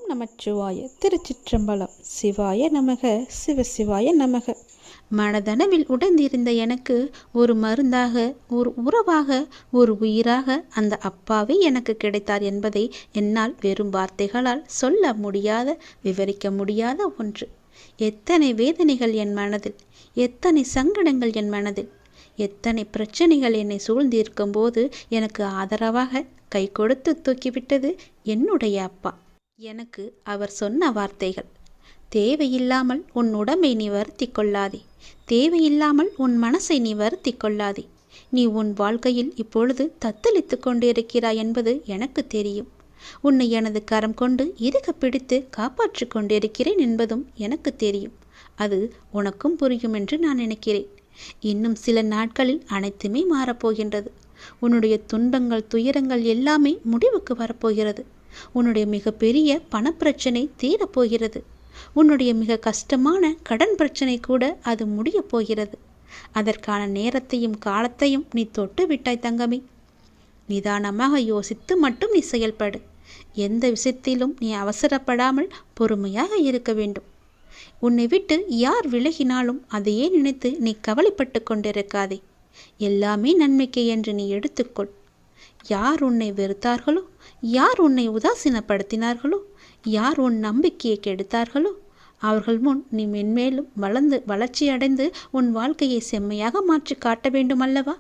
ஓம் நமச்சிவாய. திருச்சிற்றம்பலம். சிவாய நமக, சிவசிவாய நமக. மனதனவில் உடைந்திருந்த எனக்கு ஒரு மருந்தாக, ஒரு உறவாக, ஒரு உயிராக அந்த அப்பாவே எனக்கு கிடைத்தார் என்பதை என்னால் வெறும் வார்த்தைகளால் சொல்ல முடியாத, விவரிக்க முடியாத ஒன்று. எத்தனை வேதனைகள் என் மனதில், எத்தனை சங்கடங்கள் என் மனதில், எத்தனை பிரச்சனைகள் என்னை சூழ்ந்திருக்கும் போது எனக்கு ஆதரவாக கை கொடுத்து தூக்கிவிட்டது என்னுடைய அப்பா. எனக்கு அவர் சொன்ன வார்த்தைகள்: தேவையில்லாமல் உன் உடம்பை நீ வருத்தி கொள்ளாதே, தேவையில்லாமல் உன் மனசை நீ வருத்தி கொள்ளாதே. நீ உன் வாழ்க்கையில் இப்பொழுது தத்தளித்து கொண்டிருக்கிறாய் என்பது எனக்கு தெரியும். உன்னை எனது கரம் கொண்டு இறுக பிடித்து காப்பாற்றி கொண்டிருக்கிறேன் என்பதும் எனக்கு தெரியும். அது உனக்கும் புரியும் என்று நான் நினைக்கிறேன். இன்னும் சில நாட்களில் அனைத்துமே மாறப்போகின்றது. உன்னுடைய துன்பங்கள், துயரங்கள் எல்லாமே முடிவுக்கு வரப்போகிறது. உன்னுடைய மிகப்பெரிய பணப்பிரச்சனை தீரப்போகிறது. உன்னுடைய மிக கஷ்டமான கடன் பிரச்சனை கூட அது முடியப் போகிறது. அதற்கான நேரத்தையும் காலத்தையும் நீ தொட்டு விட்டாய் தங்கமே. நிதானமாக யோசித்து மட்டும் நீ செயல்படு. எந்த விஷயத்திலும் நீ அவசரப்படாமல் பொறுமையாக இருக்க வேண்டும். உன்னை விட்டு யார் விலகினாலும் அதையே நினைத்து நீ கவலைப்பட்டு கொண்டிருக்காதே. எல்லாமே நன்மைக்கு என்று நீ எடுத்துக்கொள். யார் உன்னை வெறுத்தார்களோ, யார் உன்னை உதாசீனப்படுத்தினார்களோ, யார் உன் நம்பிக்கையை கெடுத்தார்களோ, அவர்கள் முன் நீ மென்மேலும் வளர்ச்சி அடைந்து உன் வாழ்க்கையை செம்மையாக மாற்றி காட்ட வேண்டும் அல்லவா?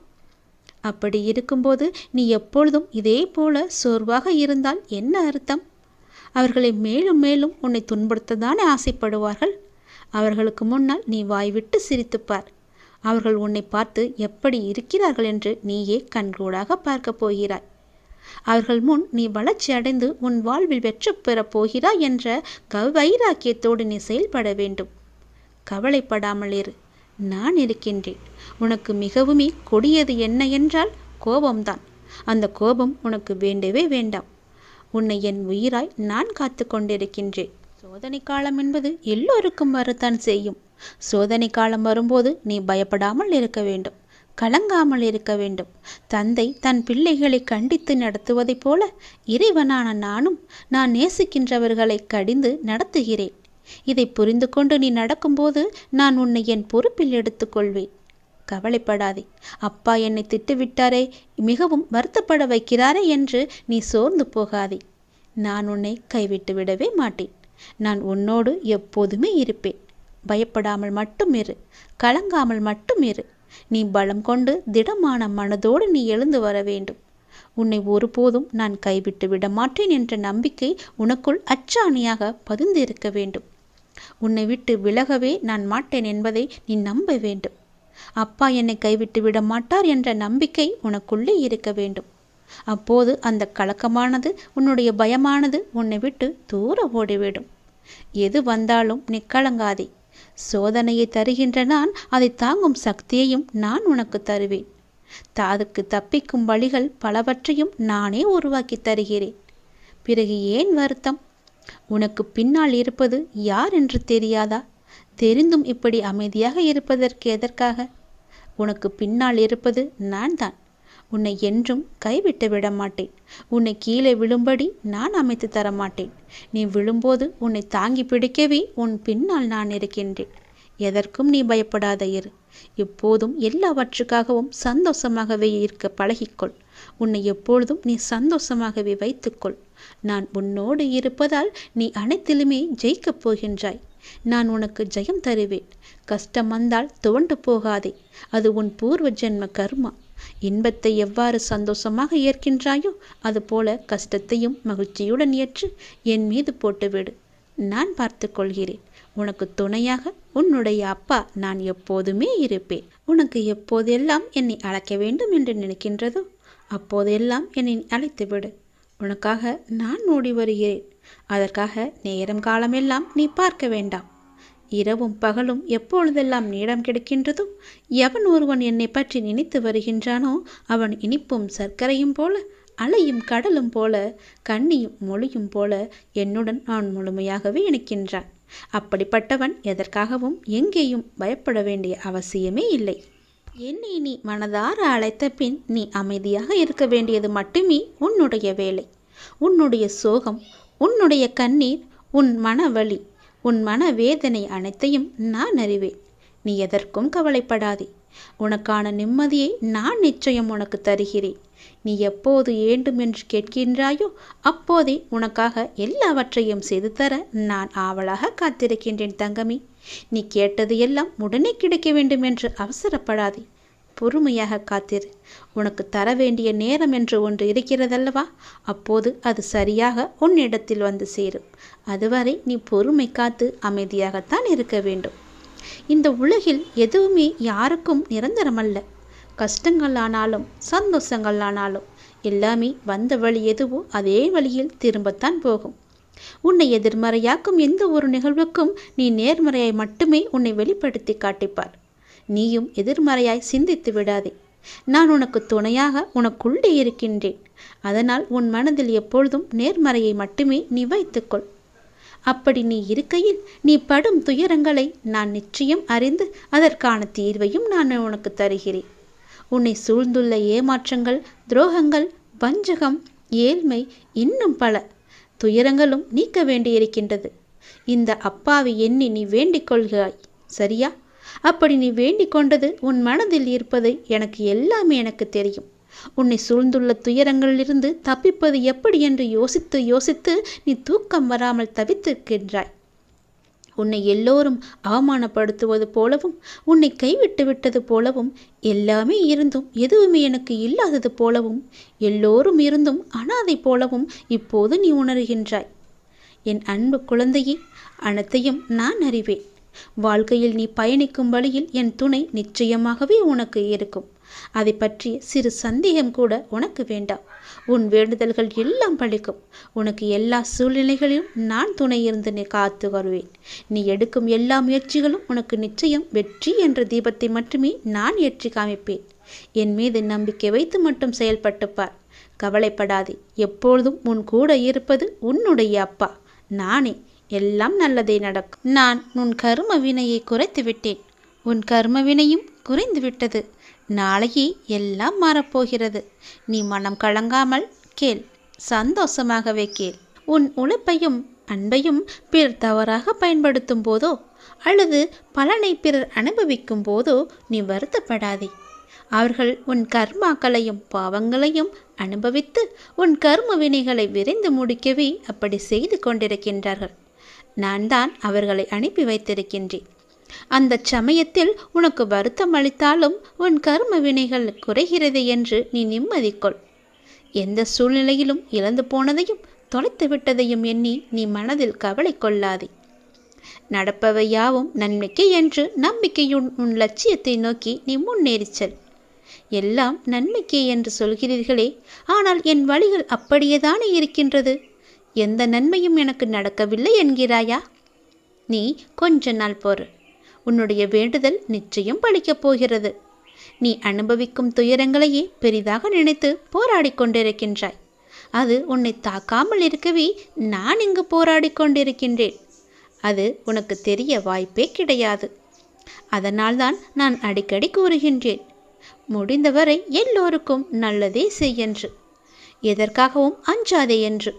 அப்படி இருக்கும்போது நீ எப்பொழுதும் இதே போல சோர்வாக இருந்தால் என்ன அர்த்தம்? அவர்களை மேலும் மேலும் உன்னை துன்புறுத்ததானே ஆசைப்படுவார்கள். அவர்களுக்கு முன்னால் நீ வாய்விட்டு சிரித்துப்பார். அவர்கள் உன்னை பார்த்து எப்படி இருக்கிறார்கள் என்று நீயே கண்கூடாக பார்க்க போகிறாய். அவர்கள் முன் நீ வளர்ச்சி அடைந்து உன் வாழ்வில் வெற்றி பெறப் போகிறாய் என்ற வைராக்கியத்தோடு நீ செயல்பட வேண்டும். கவலைப்படாமல் இரு, நான் இருக்கின்றேன். உனக்கு மிகவுமே கொடியது என்ன என்றால் கோபம்தான். அந்த கோபம் உனக்கு வேண்டவே வேண்டாம். உன்னை என் உயிராய் நான் காத்து கொண்டிருக்கின்றேன். சோதனை காலம் என்பது எல்லோருக்கும் வரத்தான் செய்யும். சோதனை காலம் வரும்போது நீ பயப்படாமல் இருக்க வேண்டும், கலங்காமல் இருக்க வேண்டும். தந்தை தன் பிள்ளைகளை கண்டித்து நடத்துவதைப் போல இறைவனான நானும் நான் நேசிக்கின்றவர்களை கடிந்து நடத்துகிறேன். இதை புரிந்து கொண்டு நீ நடக்கும்போது நான் உன்னை என் பொறுப்பில் எடுத்துக்கொள்வேன். கவலைப்படாதே. அப்பா என்னை திட்டுவிட்டாரே, மிகவும் வருத்தப்பட வைக்கிறாரே என்று நீ சோர்ந்து போகாதே. நான் உன்னை கைவிட்டு விடவே மாட்டேன். நான் உன்னோடு எப்போதுமே இருப்பேன். பயப்படாமல் மட்டும் இரு, கலங்காமல் மட்டும் இரு. நீ பலம் கொண்டு திடமான மனதோடு நீ எழுந்து வர வேண்டும். உன்னை ஒருபோதும் நான் கைவிட்டு விட மாட்டேன் என்ற நம்பிக்கை உனக்குள் அச்சாணியாக பதிந்திருக்க வேண்டும். உன்னை விட்டு விலகவே நான் மாட்டேன் என்பதை நீ நம்ப வேண்டும். அப்பா என்னை கைவிட்டு விட மாட்டார் என்ற நம்பிக்கை உனக்குள்ளே இருக்க வேண்டும். அப்போது அந்த கலக்கமானது, உன்னுடைய பயமானது உன்னை விட்டு தூர ஓடிவிடும். எது வந்தாலும் நீ கலங்காதே. சோதனையை தருகின்ற நான் அதை தாங்கும் சக்தியையும் நான் உனக்கு தருவேன். அதுக்கு தப்பிக்கும் வழிகள் பலவற்றையும் நானே உருவாக்கி தருகிறேன். பிறகு ஏன் வருத்தம்? உனக்கு பின்னால் இருப்பது யார் என்று தெரியாதா? தெரிந்தும் இப்படி அமைதியாக இருப்பதற்கு எதற்காக? உனக்கு பின்னால் இருப்பது நான் தான். உன்னை என்றும் கைவிட்டு விட மாட்டேன். உன்னை கீழே விழும்படி நான் அமைத்து தர மாட்டேன். நீ விழும்போது உன்னை தாங்கி பிடிக்கவே உன் பின்னால் நான் இருக்கின்றேன். எதற்கும் நீ பயப்படாத இரு. எப்போதும் எல்லாவற்றுக்காகவும் சந்தோஷமாகவே இருக்க பழகிக்கொள். உன்னை எப்பொழுதும் நீ சந்தோஷமாகவே வைத்துக்கொள். நான் உன்னோடு இருப்பதால் நீ அனைத்திலுமே ஜெயிக்கப் போகின்றாய். நான் உனக்கு ஜெயம் தருவேன். கஷ்டம் வந்தால் துவண்டு போகாதே. அது உன் பூர்வ ஜென்ம கர்மா. இன்பத்தை எவ்வாறு சந்தோஷமாக ஏற்கின்றாயோ அதுபோல கஷ்டத்தையும் மகிழ்ச்சியுடன் ஏற்று என் மீது போட்டுவிடு. நான் பார்த்து கொள்கிறேன். உனக்கு துணையாக உன்னுடைய அப்பா நான் எப்போதுமே இருப்பேன். உனக்கு எப்போதெல்லாம் என்னை அழைக்க வேண்டும் என்று நினைக்கின்றதோ அப்போதெல்லாம் என்னை அழைத்துவிடு. உனக்காக நான் ஓடி வருகிறேன். அதற்காக நேரம் காலமெல்லாம் நீ பார்க்க வேண்டாம். இரவும் பகலும் எப்பொழுதெல்லாம் நேரம் கிடைக்கின்றதோ, எவன் ஒருவன் என்னை பற்றி நினைத்து வருகின்றானோ அவன் இனிப்பும் சர்க்கரையும் போல, அலையும் கடலும் போல, கண்ணியும் மொழியும் போல என்னுடன் அவன் முழுமையாகவே இணைக்கின்றான். அப்படிப்பட்டவன் எதற்காகவும் எங்கேயும் பயப்பட வேண்டிய அவசியமே இல்லை. என்னை நீ மனதார அழைத்த பின் நீ அமைதியாக இருக்க வேண்டியது மட்டுமே உன்னுடைய வேலை. உன்னுடைய சோகம், உன்னுடைய கண்ணீர், உன் மனவலி, உன் மனவேதனை அனைத்தையும் நான் அறிவேன். நீ எதற்கும் கவலைப்படாதே. உனக்கான நிம்மதியை நான் நிச்சயம் உனக்கு தருகிறேன். நீ எப்போது வேண்டும் என்று கேட்கின்றாயோ அப்போதே உனக்காக எல்லாவற்றையும் செய்து தர நான் ஆவலாக காத்திருக்கின்றேன் தங்கமி. நீ கேட்டது எல்லாம் உடனே கிடைக்க வேண்டும் என்று அவசரப்படாதே. பொறுமையாக காத்திரு. உனக்கு தர வேண்டிய நேரம் என்று ஒன்று இருக்கிறதல்லவா, அப்போது அது சரியாக உன்னிடத்தில் வந்து சேரும். அதுவரை நீ பொறுமை காத்து அமைதியாகத்தான் இருக்க வேண்டும். இந்த உலகில் எதுவுமே யாருக்கும் நிரந்தரமல்ல. கஷ்டங்கள் ஆனாலும் சந்தோஷங்கள் ஆனாலும் எல்லாமே வந்த வழி எதுவோ அதே வழியில் திரும்பத்தான் போகும். உன்னை எதிர்மறையாக்கும் எந்த ஒரு நிகழ்வுக்கும் நீ நேர்மறையை மட்டுமே உன்னை வெளிப்படுத்தி காட்டிப்பார். நீயும் எதிர்மறையாய் சிந்தித்து விடாதே. நான் உனக்கு துணையாக உனக்குள்ளே இருக்கின்றேன். அதனால் உன் மனதில் எப்பொழுதும் நேர்மறையை மட்டுமே நீ வைத்துக்கொள். அப்படி நீ இருக்கையில் நீ படும் துயரங்களை நான் நிச்சயம் அறிந்து அதற்கான தீர்வையும் நான் உனக்கு தருகிறேன். உன்னை சூழ்ந்துள்ள ஏமாற்றங்கள், துரோகங்கள், வஞ்சகம், ஏழ்மை, இன்னும் பல துயரங்களும் நீக்க வேண்டியிருக்கின்றது. இந்த அப்பாவை எண்ணி நீ வேண்டிக் கொள்கிறாய், சரியா? அப்படி நீ வேண்டிக் கொண்டது உன் மனதில் இருப்பது எனக்கு தெரியும். உன்னை சூழ்ந்துள்ள துயரங்களிலிருந்து தப்பிப்பது எப்படி என்று யோசித்து யோசித்து நீ தூக்கம் வராமல் தவித்திருக்கின்றாய். உன்னை எல்லோரும் அவமானப்படுத்துவது போலவும், உன்னை கைவிட்டு விட்டது போலவும், எல்லாமே இருந்தும் எதுவுமே எனக்கு இல்லாதது போலவும், எல்லோரும் இருந்தும் அனாதை போலவும் இப்போது நீ உணர்கின்றாய். என் அன்பு குழந்தையே, அனைத்தையும் நான் அறிவேன். வாழ்க்கையில் நீ பயணிக்கும் வழியில் என் துணை நிச்சயமாகவே உனக்கு இருக்கும். அதை பற்றி சிறு சந்தேகம் கூட உனக்கு வேண்டாம். உன் வேண்டுதல்கள் எல்லாம் பலிக்கும். உனக்கு எல்லா சூழ்நிலைகளிலும் நான் துணை இருந்து நீ காத்து வருவேன். நீ எடுக்கும் எல்லா முயற்சிகளும் உனக்கு நிச்சயம் வெற்றி என்ற தீபத்தை மட்டுமே நான் ஏற்றி காமிப்பேன். என் மீது நம்பிக்கை வைத்து மட்டும் செயல்பட்டுப்பார். கவலைப்படாதே. எப்பொழுதும் உன் கூட இருப்பது உன்னுடைய அப்பா நானே. எல்லாம் நல்லதே நடக்கும். நான் உன் கர்ம வினையை குறைத்து விட்டேன். உன் கர்ம வினையும் குறைந்து விட்டது. நாளையே எல்லாம் மாறப்போகிறது. நீ மனம் கலங்காமல் கேள், சந்தோஷமாகவே கேள். உன் உழைப்பையும் அன்பையும் பிறர் தவறாக பயன்படுத்தும் போதோ அல்லது பலனை பிறர் அனுபவிக்கும் போதோ நீ வருத்தப்படாதே. அவர்கள் உன் கர்மாக்களையும் பாவங்களையும் அனுபவித்து உன் கர்ம வினைகளை விரைந்து முடிக்கவே அப்படி செய்து கொண்டிருக்கின்றார்கள். நான் தான் அவர்களை அனுப்பி வைத்திருக்கின்றேன். அந்த சமயத்தில் உனக்கு வருத்தம் அளித்தாலும் உன் கர்ம வினைகள் குறைகிறது என்று நீ நிம்மதி கொள். எந்த சூழ்நிலையிலும் இழந்து போனதையும் தொலைத்து விட்டதையும் எண்ணி நீ மனதில் கவலை கொள்ளாதே. நடப்பவை யாவும் நன்மைக்கு என்று நம்பிக்கையுடன் உன் லட்சியத்தை நோக்கி நீ முன்னேறிச் செல். எல்லாம் நன்மைக்கே என்று சொல்கிறீர்களே, ஆனால் என் வழிகள் அப்படியேதானே இருக்கின்றது. எந்த நன்மையும் எனக்கு நடக்கவில்லை என்கிறாயா? நீ கொஞ்ச நாள் பொறு. உன்னுடைய வேண்டுதல் நிச்சயம் பலிக்கப் போகிறது. நீ அனுபவிக்கும் துயரங்களையே பெரிதாக நினைத்து போராடி கொண்டிருக்கின்றாய். அது உன்னை தாக்காமல் இருக்கவே நான் இங்கு போராடி கொண்டிருக்கின்றேன். அது உனக்கு தெரிய வாய்ப்பே கிடையாது. அதனால்தான் நான் அடிக்கடி கூறுகின்றேன், முடிந்தவரை எல்லோருக்கும் நல்லதே செய் என்று, எதற்காகவும் அஞ்சாதே என்று.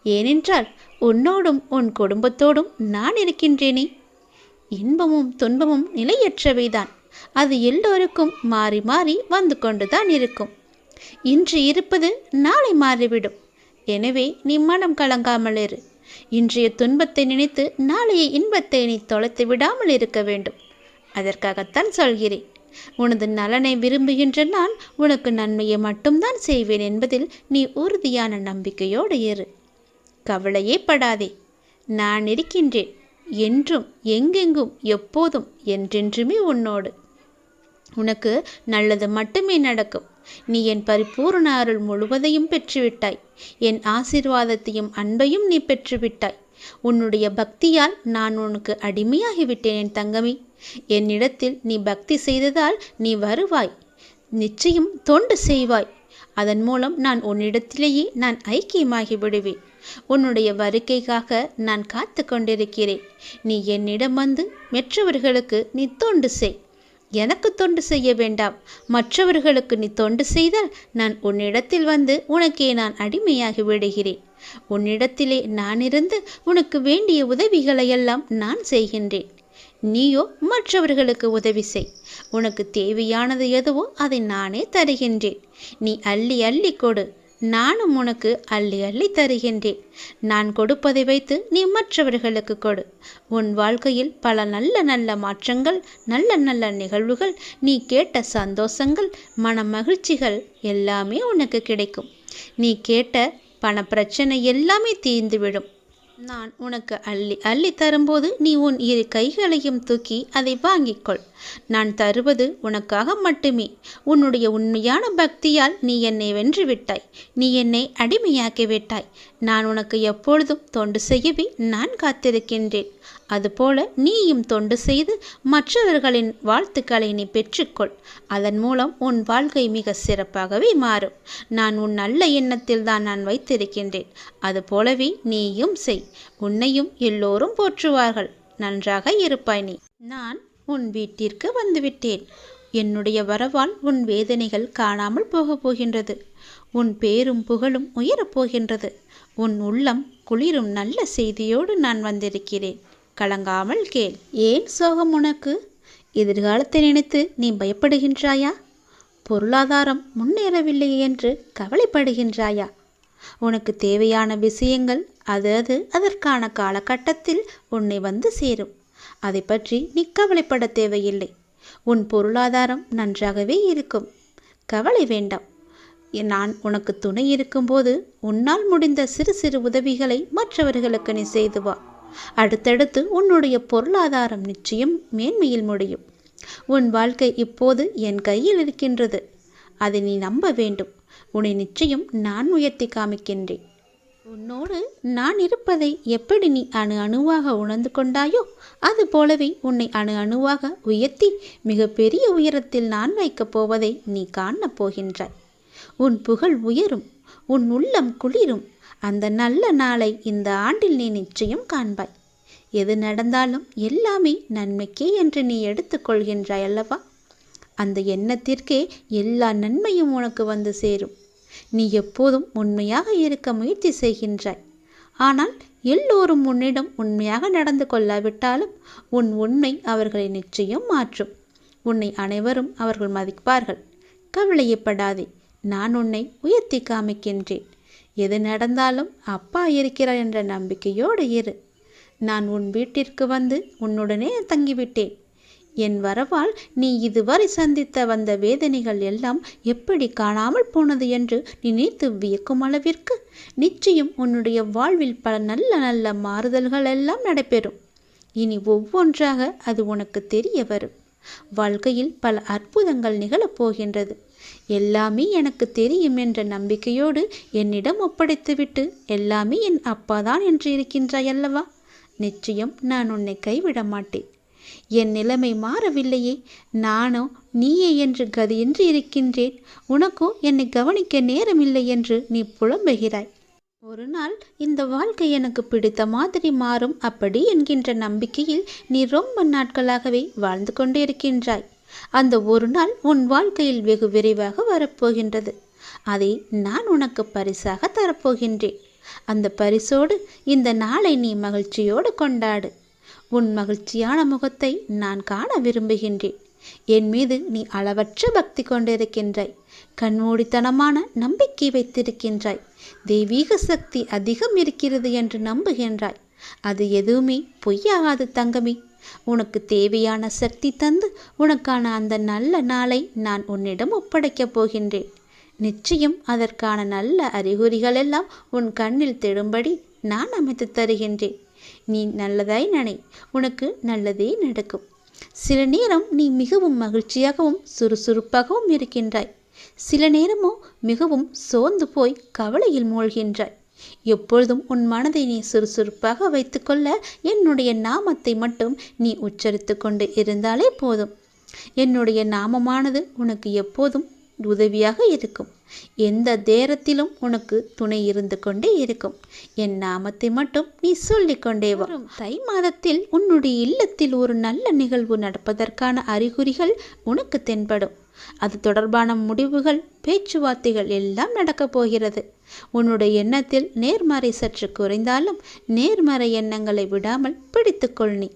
ஏனென்றால் உன்னோடும் உன் குடும்பத்தோடும் நான் இருக்கின்றேனே. இன்பமும் துன்பமும் நிலையற்றவைதான். அது எல்லோருக்கும் மாறி மாறி வந்து கொண்டுதான் இருக்கும். இன்று இருப்பது நாளை மாறிவிடும். எனவே நீ மனம் கலங்காமல் இரு. இன்றைய துன்பத்தை நினைத்து நாளைய இன்பத்தை நீ தொலைத்து விடாமல் இருக்க வேண்டும். அதற்காகத்தான் சொல்கிறேன். உனது நலனை விரும்புகின்ற நான் உனக்கு நன்மையை மட்டும்தான் செய்வேன் என்பதில் நீ உறுதியான நம்பிக்கையோடு இரு. கவலையே படாதே. நான் இருக்கின்றேன். என்றும் எங்கெங்கும் எப்போதும் என்றென்றுமே உன்னோடு. உனக்கு நல்லது மட்டுமே நடக்கும். நீ என் பரிபூர்ண அருள் முழுவதையும் பெற்றுவிட்டாய். என் ஆசீர்வாதத்தையும் அன்பையும் நீ பெற்றுவிட்டாய். உன்னுடைய பக்தியால் நான் உனக்கு அடிமையாகிவிட்டேன் என் தங்கமே. என்னிடத்தில் நீ பக்தி செய்ததால் நீ வருவாய். நிச்சயம் தொண்டு செய்வாய். அதன் மூலம் நான் உன்னிடத்திலேயே நான் ஐக்கியமாகி விடுவேன். உன்னுடைய வருகைக்காக நான் காத்து கொண்டிருக்கிறேன். நீ என்னிடம் வந்து மற்றவர்களுக்கு நீ தொண்டு செய். எனக்கு தொண்டு செய்ய வேண்டாம். மற்றவர்களுக்கு நீ தொண்டு செய்தால் நான் உன்னிடத்தில் வந்து உனக்கே நான் அடிமையாகி விடுகிறேன். உன்னிடத்திலே நான் இருந்து உனக்கு வேண்டிய உதவிகளையெல்லாம் நான் செய்கின்றேன். நீயோ மற்றவர்களுக்கு உதவி செய். உனக்கு தேவையானது எதுவோ அதை நானே தருகின்றேன். நீ அள்ளி அள்ளி கொடு, நானும் உனக்கு அள்ளி அள்ளி தருகின்றேன். நான் கொடுப்பதை வைத்து நீ மற்றவர்களுக்கு கொடு. உன் வாழ்க்கையில் பல நல்ல நல்ல மாற்றங்கள், நல்ல நல்ல நிகழ்வுகள், நீ கேட்ட சந்தோஷங்கள், மன மகிழ்ச்சிகள் எல்லாமே உனக்கு கிடைக்கும். நீ கேட்ட பண பிரச்சனை எல்லாமே தீர்ந்துவிடும். நான் உனக்கு அள்ளி அள்ளி தரும்போது நீ உன் இரு கைகளையும் தூக்கி அதை வாங்கிக்கொள். நான் தருவது உனக்காக மட்டுமே. உன்னுடைய உண்மையான பக்தியால் நீ என்னை வென்று விட்டாய். நீ என்னை அடிமையாக்கி விட்டாய். நான் உனக்கு எப்பொழுதும் தொண்டு செய்யவே நான் காத்திருக்கின்றேன். அதுபோல நீயும் தொண்டு செய்து மற்றவர்களின் வாழ்த்துக்களை நீ பெற்றுக்கொள். அதன் மூலம் உன் வாழ்க்கை மிக சிறப்பாகவே மாறும். நான் உன் நல்ல எண்ணத்தில் தான் நான் வைத்திருக்கின்றேன். அதுபோலவே நீயும் செய். உன்னையும் எல்லோரும் போற்றுவார்கள். நன்றாக இருப்பாய் நீ. நான் உன் வீட்டிற்கு வந்துவிட்டேன். என்னுடைய வரவால் உன் வேதனைகள் காணாமல் போகப் போகின்றது. உன் பேரும் புகழும் உயரப் போகின்றது. உன் உள்ளம் குளிரும் நல்ல செய்தியோடு நான் வந்திருக்கிறேன். கலங்காமல் கேள். ஏன் சோகம் உனக்கு? எதிர்காலத்தை நினைத்து நீ பயப்படுகின்றாயா? பொருளாதாரம் முன்னேறவில்லை என்று கவலைப்படுகின்றாயா? உனக்கு தேவையான விஷயங்கள் அது அதற்கான காலகட்டத்தில் உன்னை வந்து சேரும். அதை பற்றி நீ கவலைப்பட தேவையில்லை. உன் பொருளாதாரம் நன்றாகவே இருக்கும். கவலை வேண்டாம். நான் உனக்கு துணை இருக்கும்போது உன்னால் முடிந்த சிறு சிறு உதவிகளை மற்றவர்களுக்கு நீ செய்து வா. அடுத்தடுத்து உன்னுடைய பொருளாதாரம் நிச்சயம் மேன்மையில் முடியும். உன் வாழ்க்கை இப்போது என் கையில் இருக்கின்றது. அதை நீ நம்ப வேண்டும். உன்னை நிச்சயம் நான் உயர்த்தி காமிக்கின்றேன். உன்னோடு நான் இருப்பதை எப்படி நீ அணு அணுவாக உணர்ந்து கொண்டாயோ அது போலவே உன்னை அணு அணுவாக உயர்த்தி மிக பெரிய உயரத்தில் நான் வைக்கப் போவதை நீ காணப் போகின்றாய். உன் புகழ் உயரும். உன் உள்ளம் குளிரும். அந்த நல்ல நாளை இந்த ஆண்டில் நீ நிச்சயம் காண்பாய். எது நடந்தாலும் எல்லாமே நன்மைக்கே என்று நீ எடுத்துக்கொள்கின்றாய் அல்லவா? அந்த எண்ணத்திற்கே எல்லா நன்மையும் உனக்கு வந்து சேரும். நீ எப்போதும் உண்மையாக இருக்க முயற்சி செய்கின்றாய். ஆனால் எல்லோரும் உன்னிடம் உண்மையாக நடந்து கொள்ளாவிட்டாலும் உன் உண்மை அவர்களை நிச்சயம் மாற்றும். உன்னை அனைவரும் அவர்கள் மதிப்பார்கள். கவலையப்படாதே. நான் உன்னை உயர்த்தி காமிக்கின்றேன். எது நடந்தாலும் அப்பா இருக்கிறார் என்ற நம்பிக்கையோடு இரு. நான் உன் வீட்டிற்கு வந்து உன்னுடனே தங்கிவிட்டேன். என் வரவால் நீ இதுவரை சந்தித்த வந்த வேதனைகள் எல்லாம் எப்படி காணாமல் போனது என்று நினைத்து வியக்கும் அளவிற்கு நிச்சயம் உன்னுடைய வாழ்வில் பல நல்ல நல்ல மாறுதல்கள் எல்லாம் நடைபெறும். இனி ஒவ்வொன்றாக அது உனக்கு தெரிய வரும். வாழ்க்கையில் பல அற்புதங்கள் நிகழப்போகின்றது. எல்லாமே எனக்கு தெரியும் என்ற நம்பிக்கையோடு என்னிடம் ஒப்படைத்துவிட்டு எல்லாமே என் அப்பாதான் என்று இருக்கின்றாய் அல்லவா? நிச்சயம் நான் உன்னை கைவிட மாட்டேன். என் நிலைமை மாறவில்லையே. நானோ நீயே என்று கதியின்றி இருக்கின்றேன். உனக்கோ என்னை கவனிக்க நேரமில்லை என்று நீ புலம்புகிறாய். ஒரு நாள் இந்த வாழ்க்கை எனக்கு பிடித்த மாதிரி மாறும் அப்படி என்கின்ற நம்பிக்கையில் நீ ரொம்ப நாட்களாகவே வாழ்ந்து கொண்டு இருக்கின்றாய். அந்த ஒரு நாள் உன் வாழ்க்கையில் வெகு விரைவாக வரப்போகின்றது. அதை நான் உனக்கு பரிசாக தரப்போகின்றேன். அந்த பரிசோடு இந்த நாளை நீ மகிழ்ச்சியோடு கொண்டாடு. உன் மகிழ்ச்சியான முகத்தை நான் காண விரும்புகின்றேன். என் மீது நீ அளவற்ற பக்தி கொண்டிருக்கின்றாய். கண்மூடித்தனமான நம்பிக்கை வைத்திருக்கின்றாய். தெய்வீக சக்தி அதிகம் இருக்கிறது என்று நம்புகின்றாய். அது எதுவுமே பொய்யாகாது தங்கமே. உனக்கு தேவையான சக்தி தந்து உனக்கான அந்த நல்ல நாளை நான் உன்னிடம் ஒப்படைக்கப் போகின்றேன். நிச்சயம் அதற்கான நல்ல அறிகுறிகள் எல்லாம் உன் கண்ணில் தெடும்படி நான் அமைத்து தருகின்றேன். நீ நல்லதாய் நினை. உனக்கு நல்லதே நடக்கும். சில நேரம் நீ மிகவும் மகிழ்ச்சியாகவும் சுறுசுறுப்பாகவும் இருக்கின்றாய். சில நேரமோ மிகவும் சோர்ந்து போய் கவலையில் மூழ்கின்றாய். எப்பொழுதும் உன் மனதை நீ சுறுசுறுப்பாக வைத்துக்கொள்ள என்னுடைய நாமத்தை மட்டும் நீ உச்சரித்து கொண்டு இருந்தாலே போதும். என்னுடைய நாமமானது உனக்கு எப்போதும் உதவியாக இருக்கும். எந்த நேரத்திலும் உனக்கு துணை இருந்து கொண்டே இருக்கும். என் நாமத்தை மட்டும் நீ சொல்லிக்கொண்டே வா. தை மாதத்தில் உன்னுடைய இல்லத்தில் ஒரு நல்ல நிகழ்வு நடப்பதற்கான அறிகுறிகள் உனக்கு தென்படும். அது தொடர்பான முடிவுகள், பேச்சுவார்த்தைகள் எல்லாம் நடக்கப் போகிறது. உன்னுடைய எண்ணத்தில் நேர்மறை சற்று குறைந்தாலும் நேர்மறை எண்ணங்களை விடாமல் பிடித்துக்கொள். நீ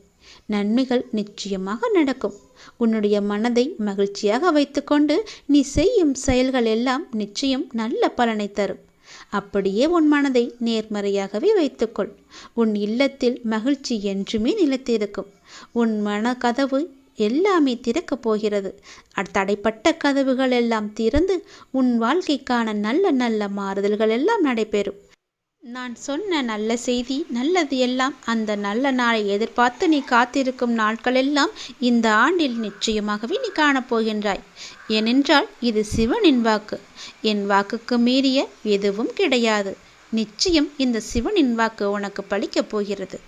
நன்மைகள் நிச்சயமாக நடக்கும். உன்னுடைய மனதை மகிழ்ச்சியாக வைத்துக்கொண்டு நீ செய்யும் செயல்கள் எல்லாம் நிச்சயம் நல்ல பலனை தரும். அப்படியே உன் மனதை நேர்மறையாகவே வைத்துக்கொள். உன் இல்லத்தில் மகிழ்ச்சி என்றுமே நிலைத்திருக்கும். உன் மன கதவு எல்லாமே திறக்கப் போகிறது. தடைப்பட்ட கதவுகள் எல்லாம் திறந்து உன் வாழ்க்கைக்கான நல்ல நல்ல மாறுதல்கள் எல்லாம் நடைபெறும். நான் சொன்ன நல்ல செய்தி, நல்லது எல்லாம் அந்த நல்ல நாளை எதிர்பார்த்து நீ காத்திருக்கும் நாட்களெல்லாம் இந்த ஆண்டில் நிச்சயமாகவே நீ காணப்போகின்றாய். ஏனென்றால் இது சிவனின் வாக்கு. என் வாக்குக்கு மீறிய எதுவும் கிடையாது. நிச்சயம் இந்த சிவனின் வாக்கு உனக்கு பலிக்கப் போகிறது.